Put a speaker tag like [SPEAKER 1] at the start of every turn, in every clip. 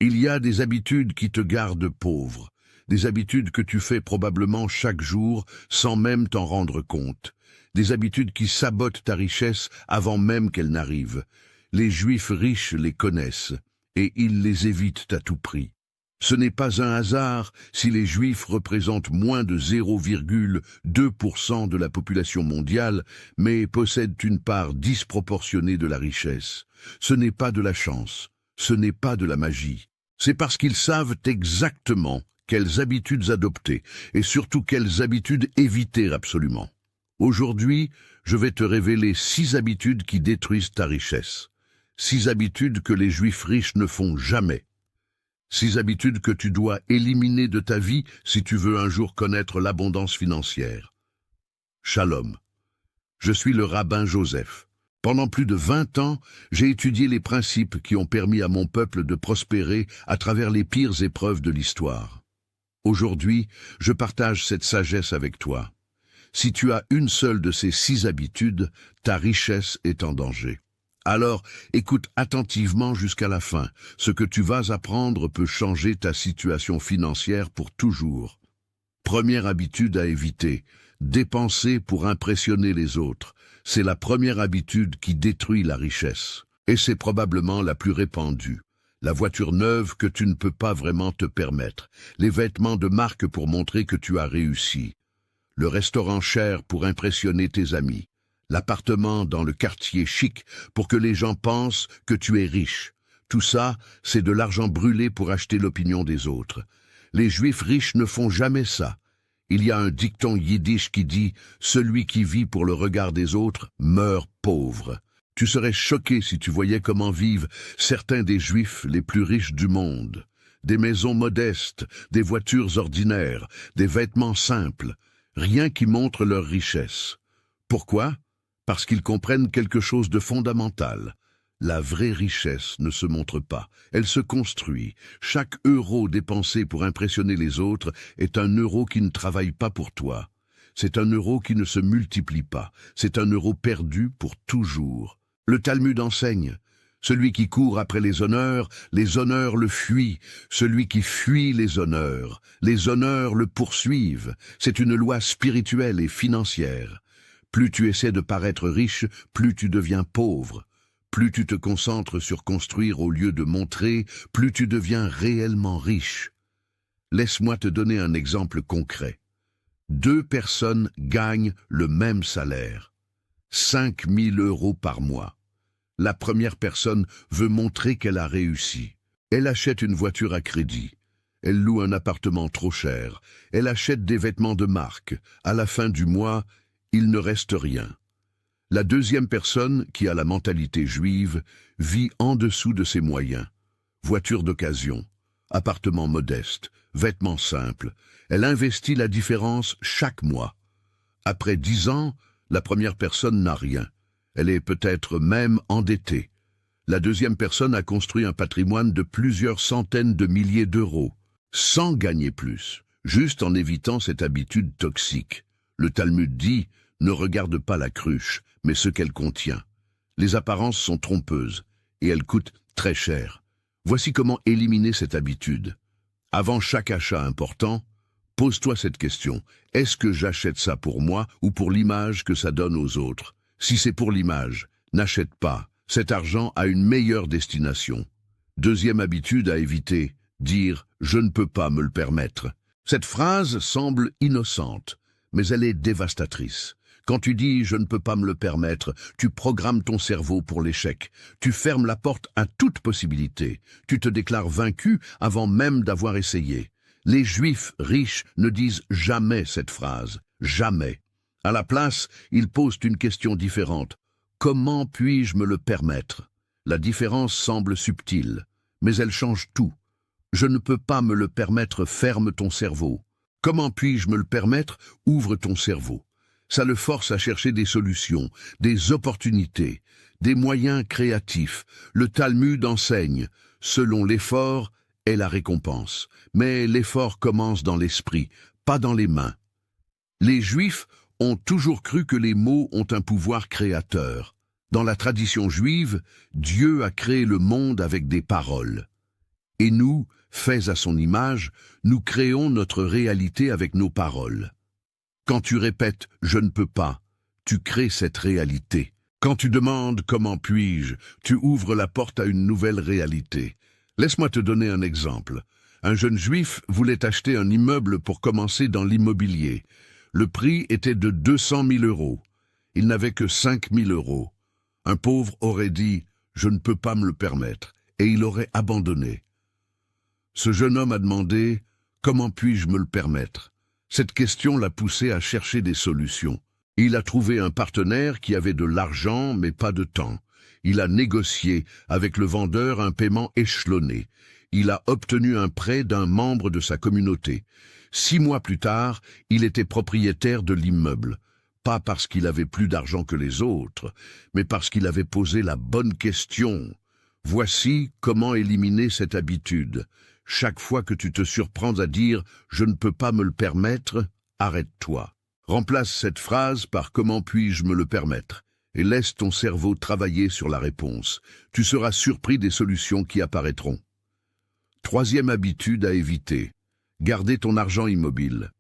[SPEAKER 1] Il y a des habitudes qui te gardent pauvre, des habitudes que tu fais probablement chaque jour sans même t'en rendre compte, des habitudes qui sabotent ta richesse avant même qu'elle n'arrive. Les Juifs riches les connaissent, et ils les évitent à tout prix. Ce n'est pas un hasard si les Juifs représentent moins de 0,2% de la population mondiale, mais possèdent une part disproportionnée de la richesse. Ce n'est pas de la chance, ce n'est pas de la magie. C'est parce qu'ils savent exactement quelles habitudes adopter, et surtout quelles habitudes éviter absolument. Aujourd'hui, je vais te révéler 6 habitudes qui détruisent ta richesse. 6 habitudes que les Juifs riches ne font jamais. 6 habitudes que tu dois éliminer de ta vie si tu veux un jour connaître l'abondance financière. Shalom. Je suis le rabbin Joseph. Pendant plus de 20 ans, j'ai étudié les principes qui ont permis à mon peuple de prospérer à travers les pires épreuves de l'histoire. Aujourd'hui, je partage cette sagesse avec toi. Si tu as une seule de ces 6 habitudes, ta richesse est en danger. Alors, écoute attentivement jusqu'à la fin. Ce que tu vas apprendre peut changer ta situation financière pour toujours. Première habitude à éviter, dépenser pour impressionner les autres. C'est la première habitude qui détruit la richesse. Et c'est probablement la plus répandue. La voiture neuve que tu ne peux pas vraiment te permettre. Les vêtements de marque pour montrer que tu as réussi. Le restaurant cher pour impressionner tes amis. L'appartement dans le quartier chic pour que les gens pensent que tu es riche. Tout ça, c'est de l'argent brûlé pour acheter l'opinion des autres. Les Juifs riches ne font jamais ça. Il y a un dicton yiddish qui dit « Celui qui vit pour le regard des autres meurt pauvre ». Tu serais choqué si tu voyais comment vivent certains des Juifs les plus riches du monde. Des maisons modestes, des voitures ordinaires, des vêtements simples, rien qui montre leur richesse. Pourquoi ? Parce qu'ils comprennent quelque chose de fondamental. La vraie richesse ne se montre pas, elle se construit. Chaque euro dépensé pour impressionner les autres est un euro qui ne travaille pas pour toi. C'est un euro qui ne se multiplie pas, c'est un euro perdu pour toujours. Le Talmud enseigne, celui qui court après les honneurs le fuient. Celui qui fuit les honneurs le poursuivent. C'est une loi spirituelle et financière. Plus tu essaies de paraître riche, plus tu deviens pauvre. Plus tu te concentres sur construire au lieu de montrer, plus tu deviens réellement riche. Laisse-moi te donner un exemple concret. 2 personnes gagnent le même salaire. 5 000 € par mois. La première personne veut montrer qu'elle a réussi. Elle achète une voiture à crédit. Elle loue un appartement trop cher. Elle achète des vêtements de marque. À la fin du mois, il ne reste rien. La deuxième personne, qui a la mentalité juive, vit en dessous de ses moyens. Voiture d'occasion, appartement modeste, vêtements simples. Elle investit la différence chaque mois. Après 10 ans, la première personne n'a rien. Elle est peut-être même endettée. La deuxième personne a construit un patrimoine de plusieurs centaines de milliers d'euros, sans gagner plus, juste en évitant cette habitude toxique. Le Talmud dit « Ne regarde pas la cruche, mais ce qu'elle contient ». Les apparences sont trompeuses, et elles coûtent très cher. Voici comment éliminer cette habitude. Avant chaque achat important, pose-toi cette question. Est-ce que j'achète ça pour moi ou pour l'image que ça donne aux autres? Si c'est pour l'image, n'achète pas. Cet argent a une meilleure destination. Deuxième habitude à éviter, dire « je ne peux pas me le permettre ». Cette phrase semble innocente, mais elle est dévastatrice. Quand tu dis « je ne peux pas me le permettre », tu programmes ton cerveau pour l'échec. Tu fermes la porte à toute possibilité. Tu te déclares vaincu avant même d'avoir essayé. Les Juifs riches ne disent jamais cette phrase. Jamais. À la place, ils posent une question différente. Comment puis-je me le permettre? La différence semble subtile, mais elle change tout. Je ne peux pas me le permettre, ferme ton cerveau. Comment puis-je me le permettre? Ouvre ton cerveau. Ça le force à chercher des solutions, des opportunités, des moyens créatifs. Le Talmud enseigne, selon l'effort est la récompense. Mais l'effort commence dans l'esprit, pas dans les mains. Les Juifs ont toujours cru que les mots ont un pouvoir créateur. Dans la tradition juive, Dieu a créé le monde avec des paroles. Et nous, faits à son image, nous créons notre réalité avec nos paroles. Quand tu répètes « je ne peux pas », tu crées cette réalité. Quand tu demandes « comment puis-je », tu ouvres la porte à une nouvelle réalité. Laisse-moi te donner un exemple. Un jeune juif voulait acheter un immeuble pour commencer dans l'immobilier. Le prix était de 200 000 euros. Il n'avait que 5 000 euros. Un pauvre aurait dit « je ne peux pas me le permettre » et il aurait abandonné. Ce jeune homme a demandé « comment puis-je me le permettre ?» Cette question l'a poussé à chercher des solutions. Il a trouvé un partenaire qui avait de l'argent mais pas de temps. Il a négocié avec le vendeur un paiement échelonné. Il a obtenu un prêt d'un membre de sa communauté. 6 mois plus tard, il était propriétaire de l'immeuble. Pas parce qu'il avait plus d'argent que les autres, mais parce qu'il avait posé la bonne question. Voici comment éliminer cette habitude. Chaque fois que tu te surprends à dire « je ne peux pas me le permettre », arrête-toi. Remplace cette phrase par « comment puis-je me le permettre » et laisse ton cerveau travailler sur la réponse. Tu seras surpris des solutions qui apparaîtront. Troisième habitude à éviter. Garder ton argent immobile.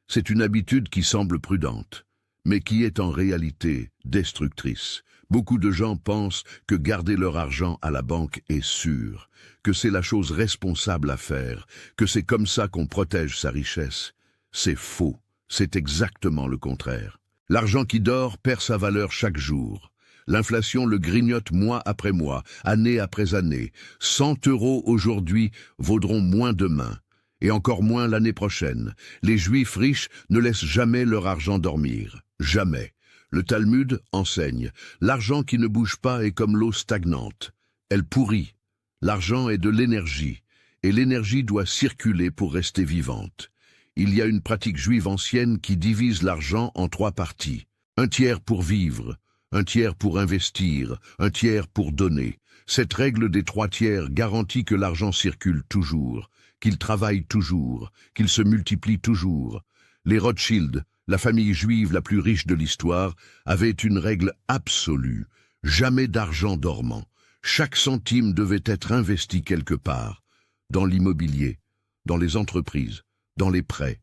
[SPEAKER 1] C'est une habitude qui semble prudente, mais qui est en réalité destructrice. Beaucoup de gens pensent que garder leur argent à la banque est sûr, que c'est la chose responsable à faire, que c'est comme ça qu'on protège sa richesse. C'est faux, c'est exactement le contraire. L'argent qui dort perd sa valeur chaque jour. L'inflation le grignote mois après mois, année après année. 100 euros aujourd'hui vaudront moins demain, et encore moins l'année prochaine. Les Juifs riches ne laissent jamais leur argent dormir, jamais. Le Talmud enseigne, l'argent qui ne bouge pas est comme l'eau stagnante. Elle pourrit. L'argent est de l'énergie, et l'énergie doit circuler pour rester vivante. Il y a une pratique juive ancienne qui divise l'argent en 3 parties. Un tiers pour vivre, un tiers pour investir, un tiers pour donner. Cette règle des 3 tiers garantit que l'argent circule toujours, qu'il travaille toujours, qu'il se multiplie toujours. Les Rothschild, la famille juive la plus riche de l'histoire, avaient une règle absolue, jamais d'argent dormant. Chaque centime devait être investi quelque part, dans l'immobilier, dans les entreprises, dans les prêts,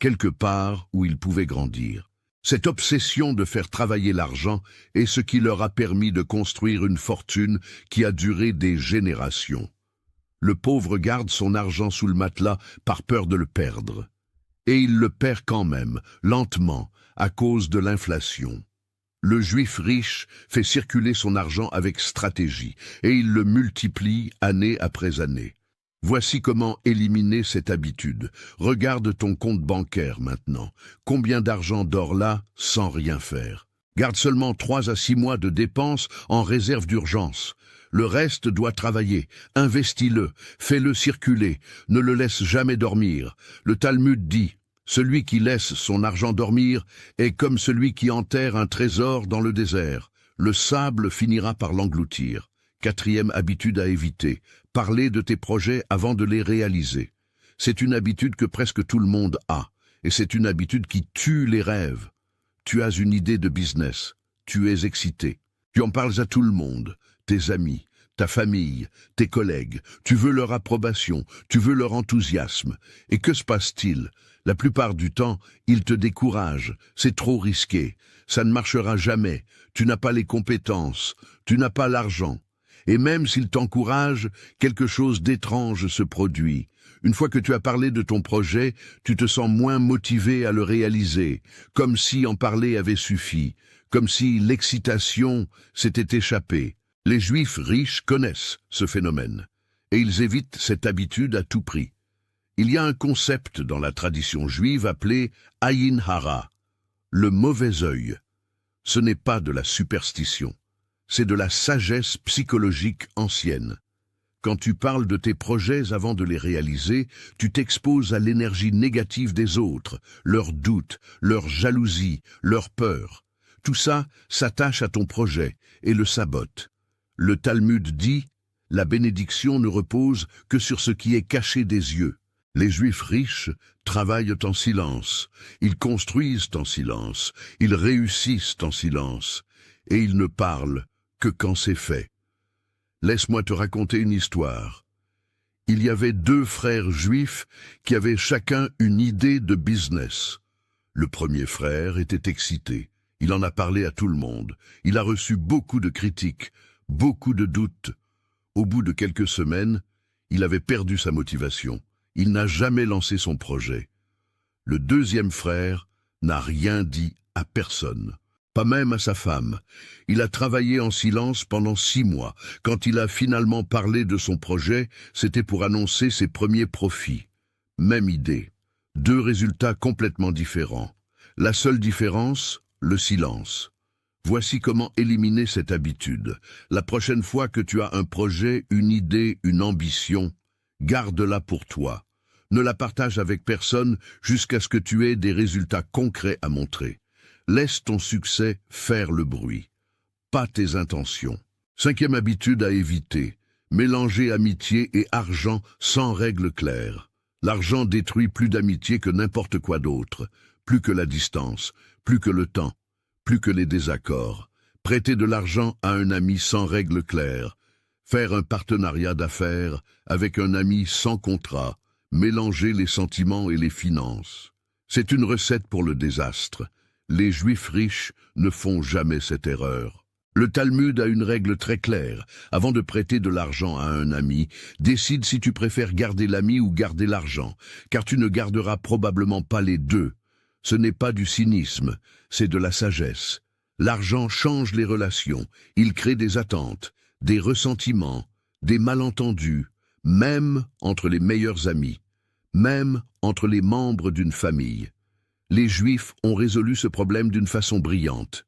[SPEAKER 1] quelque part où il pouvait grandir. Cette obsession de faire travailler l'argent est ce qui leur a permis de construire une fortune qui a duré des générations. Le pauvre garde son argent sous le matelas par peur de le perdre. Et il le perd quand même, lentement, à cause de l'inflation. Le juif riche fait circuler son argent avec stratégie, et il le multiplie année après année. Voici comment éliminer cette habitude. Regarde ton compte bancaire maintenant. Combien d'argent dort là sans rien faire? Garde seulement 3 à 6 mois de dépenses en réserve d'urgence. Le reste doit travailler. Investis-le, fais-le circuler, ne le laisse jamais dormir. Le Talmud dit, celui qui laisse son argent dormir est comme celui qui enterre un trésor dans le désert. Le sable finira par l'engloutir. 4e habitude à éviter. Parler de tes projets avant de les réaliser. C'est une habitude que presque tout le monde a, et c'est une habitude qui tue les rêves. Tu as une idée de business, tu es excité. Tu en parles à tout le monde, tes amis, ta famille, tes collègues. Tu veux leur approbation, tu veux leur enthousiasme. Et que se passe-t-il? La plupart du temps, ils te découragent. C'est trop risqué. Ça ne marchera jamais. Tu n'as pas les compétences. Tu n'as pas l'argent. Et même s'ils t'encouragent, quelque chose d'étrange se produit. Une fois que tu as parlé de ton projet, tu te sens moins motivé à le réaliser, comme si en parler avait suffi, comme si l'excitation s'était échappée. Les Juifs riches connaissent ce phénomène, et ils évitent cette habitude à tout prix. Il y a un concept dans la tradition juive appelé « Ayin Hara », le mauvais œil. Ce n'est pas de la superstition. C'est de la sagesse psychologique ancienne. Quand tu parles de tes projets avant de les réaliser, tu t'exposes à l'énergie négative des autres, leurs doutes, leur jalousie, leur peur. Tout ça s'attache à ton projet et le sabote. Le Talmud dit, la bénédiction ne repose que sur ce qui est caché des yeux. Les Juifs riches travaillent en silence, ils construisent en silence, ils réussissent en silence, et ils ne parlent que quand c'est fait. Laisse-moi te raconter une histoire. Il y avait deux frères juifs qui avaient chacun une idée de business. Le premier frère était excité. Il en a parlé à tout le monde. Il a reçu beaucoup de critiques, beaucoup de doutes. Au bout de quelques semaines, il avait perdu sa motivation. Il n'a jamais lancé son projet. Le deuxième frère n'a rien dit à personne, pas même à sa femme. Il a travaillé en silence pendant 6 mois. Quand il a finalement parlé de son projet, c'était pour annoncer ses premiers profits. Même idée. 2 résultats complètement différents. La seule différence, le silence. Voici comment éliminer cette habitude. La prochaine fois que tu as un projet, une idée, une ambition, garde-la pour toi. Ne la partage avec personne jusqu'à ce que tu aies des résultats concrets à montrer. Laisse ton succès faire le bruit, pas tes intentions. 5e habitude à éviter. Mélanger amitié et argent sans règle claire. L'argent détruit plus d'amitié que n'importe quoi d'autre, plus que la distance, plus que le temps, plus que les désaccords. Prêter de l'argent à un ami sans règle claire. Faire un partenariat d'affaires avec un ami sans contrat. Mélanger les sentiments et les finances. C'est une recette pour le désastre. Les Juifs riches ne font jamais cette erreur. Le Talmud a une règle très claire. Avant de prêter de l'argent à un ami, décide si tu préfères garder l'ami ou garder l'argent, car tu ne garderas probablement pas les deux. Ce n'est pas du cynisme, c'est de la sagesse. L'argent change les relations, il crée des attentes, des ressentiments, des malentendus, même entre les meilleurs amis, même entre les membres d'une famille. Les Juifs ont résolu ce problème d'une façon brillante.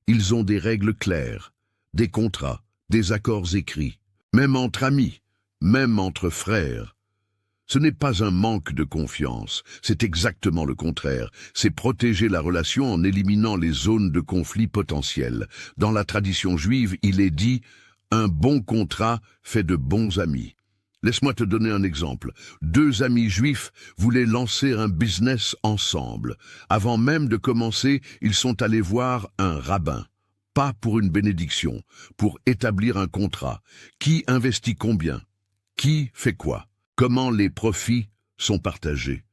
[SPEAKER 1] Ils ont des règles claires, des contrats, des accords écrits, même entre amis, même entre frères. Ce n'est pas un manque de confiance, c'est exactement le contraire. C'est protéger la relation en éliminant les zones de conflit potentiels. Dans la tradition juive, il est dit « un bon contrat fait de bons amis ». Laisse-moi te donner un exemple. 2 amis juifs voulaient lancer un business ensemble. Avant même de commencer, ils sont allés voir un rabbin. Pas pour une bénédiction, pour établir un contrat. Qui investit combien? Qui fait quoi? Comment les profits sont partagés?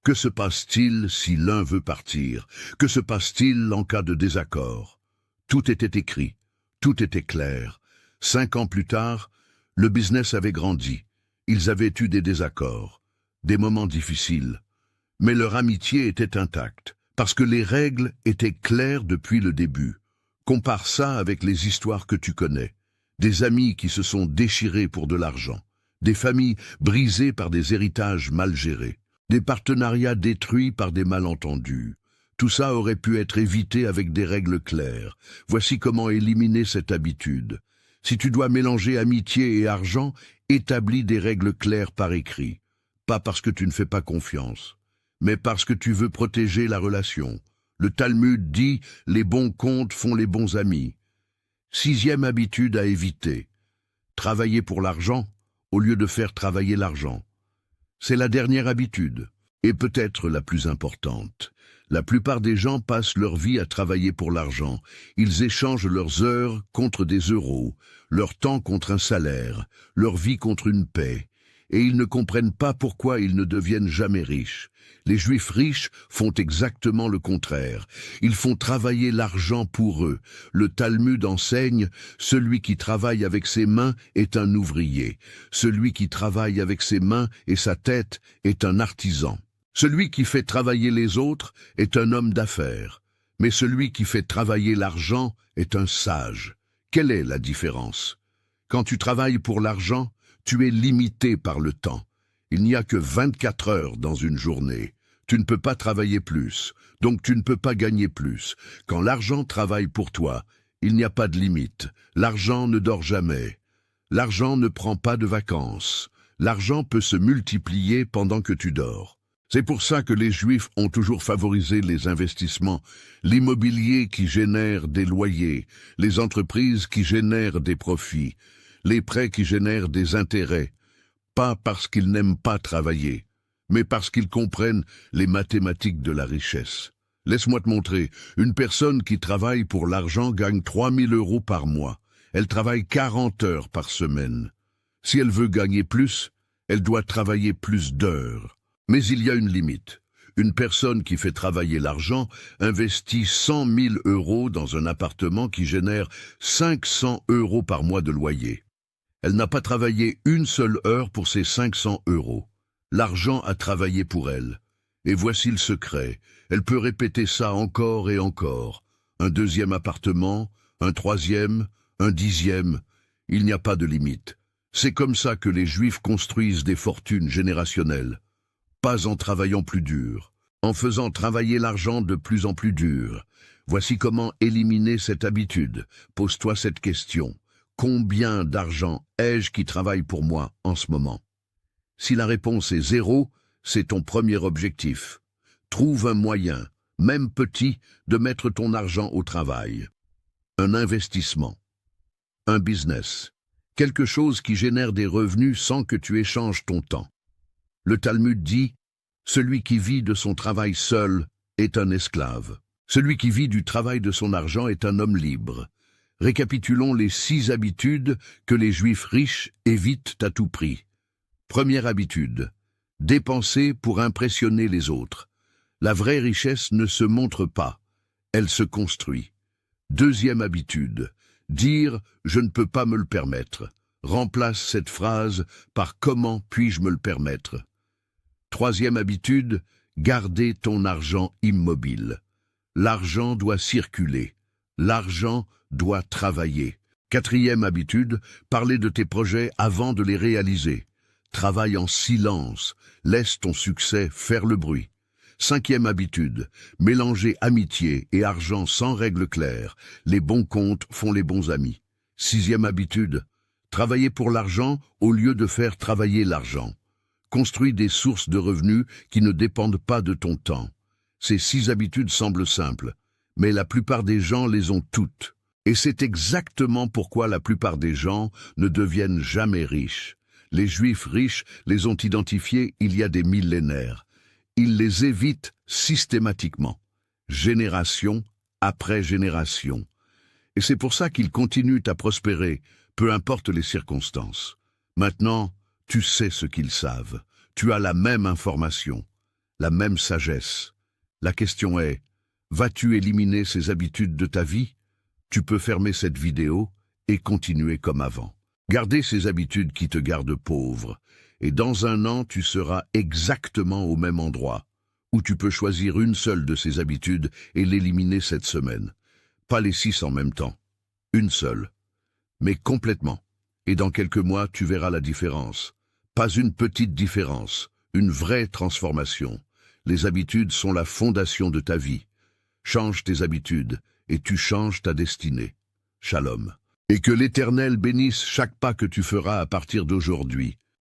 [SPEAKER 1] Que se passe-t-il si l'un veut partir? Que se passe-t-il en cas de désaccord? Tout était écrit, tout était clair. 5 ans plus tard, le business avait grandi. Ils avaient eu des désaccords, des moments difficiles, mais leur amitié était intacte, parce que les règles étaient claires depuis le début. Compare ça avec les histoires que tu connais, des amis qui se sont déchirés pour de l'argent, des familles brisées par des héritages mal gérés, des partenariats détruits par des malentendus. Tout ça aurait pu être évité avec des règles claires. Voici comment éliminer cette habitude. Si tu dois mélanger amitié et argent, établis des règles claires par écrit. Pas parce que tu ne fais pas confiance, mais parce que tu veux protéger la relation. Le Talmud dit « les bons comptes font les bons amis ». 6e habitude à éviter. Travailler pour l'argent au lieu de faire travailler l'argent. C'est la dernière habitude, et peut-être la plus importante. La plupart des gens passent leur vie à travailler pour l'argent. Ils échangent leurs heures contre des euros, leur temps contre un salaire, leur vie contre une paix. Et ils ne comprennent pas pourquoi ils ne deviennent jamais riches. Les Juifs riches font exactement le contraire. Ils font travailler l'argent pour eux. Le Talmud enseigne « Celui qui travaille avec ses mains est un ouvrier. Celui qui travaille avec ses mains et sa tête est un artisan. Celui qui fait travailler les autres est un homme d'affaires, mais celui qui fait travailler l'argent est un sage. » Quelle est la différence? Quand tu travailles pour l'argent, tu es limité par le temps. Il n'y a que 24 heures dans une journée. Tu ne peux pas travailler plus, donc tu ne peux pas gagner plus. Quand l'argent travaille pour toi, il n'y a pas de limite. L'argent ne dort jamais. L'argent ne prend pas de vacances. L'argent peut se multiplier pendant que tu dors. C'est pour ça que les Juifs ont toujours favorisé les investissements, l'immobilier qui génère des loyers, les entreprises qui génèrent des profits, les prêts qui génèrent des intérêts, pas parce qu'ils n'aiment pas travailler, mais parce qu'ils comprennent les mathématiques de la richesse. Laisse-moi te montrer, une personne qui travaille pour l'argent gagne 3 000 € par mois. Elle travaille 40 heures par semaine. Si elle veut gagner plus, Elle doit travailler plus d'heures. Mais il y a une limite. Une personne qui fait travailler l'argent investit 100 000 € dans un appartement qui génère 500 € par mois de loyer. Elle n'a pas travaillé une seule heure pour ces 500 €. L'argent a travaillé pour elle. Et voici le secret. Elle peut répéter ça encore et encore. Un deuxième appartement, un troisième, un dixième. Il n'y a pas de limite. C'est comme ça que les Juifs construisent des fortunes générationnelles. Pas en travaillant plus dur, en faisant travailler l'argent de plus en plus dur. Voici comment éliminer cette habitude. Pose-toi cette question. Combien d'argent ai-je qui travaille pour moi en ce moment? Si la réponse est 0, c'est ton premier objectif. Trouve un moyen, même petit, de mettre ton argent au travail. Un investissement. Un business. Quelque chose qui génère des revenus sans que tu échanges ton temps. Le Talmud dit « Celui qui vit de son travail seul est un esclave. Celui qui vit du travail de son argent est un homme libre. » Récapitulons les 6 habitudes que les Juifs riches évitent à tout prix. Première habitude. Dépenser pour impressionner les autres. La vraie richesse ne se montre pas, elle se construit. Deuxième habitude. Dire « je ne peux pas me le permettre ». Remplace cette phrase par « comment puis-je me le permettre ». Troisième habitude. Garder ton argent immobile. L'argent doit circuler. L'argent doit travailler. Quatrième habitude. Parler de tes projets avant de les réaliser. Travaille en silence. Laisse ton succès faire le bruit. Cinquième habitude, mélanger amitié et argent sans règle claire. Les bons comptes font les bons amis. Sixième habitude, travailler pour l'argent au lieu de faire travailler l'argent. Construis des sources de revenus qui ne dépendent pas de ton temps. Ces 6 habitudes semblent simples, mais la plupart des gens les ont toutes. Et c'est exactement pourquoi la plupart des gens ne deviennent jamais riches. Les Juifs riches les ont identifiés il y a des millénaires. Ils les évitent systématiquement, génération après génération. Et c'est pour ça qu'ils continuent à prospérer, peu importe les circonstances. Maintenant, tu sais ce qu'ils savent. Tu as la même information, la même sagesse. La question est, vas-tu éliminer ces habitudes de ta vie? Tu peux fermer cette vidéo et continuer comme avant. Garder ces habitudes qui te gardent pauvre. Et dans un an, tu seras exactement au même endroit, où tu peux choisir une seule de ces habitudes et l'éliminer cette semaine. Pas les 6 en même temps, une seule, mais complètement. Et dans quelques mois, tu verras la différence. Pas une petite différence, une vraie transformation. Les habitudes sont la fondation de ta vie. Change tes habitudes et tu changes ta destinée. Shalom. Et que l'Éternel bénisse chaque pas que tu feras à partir d'aujourd'hui.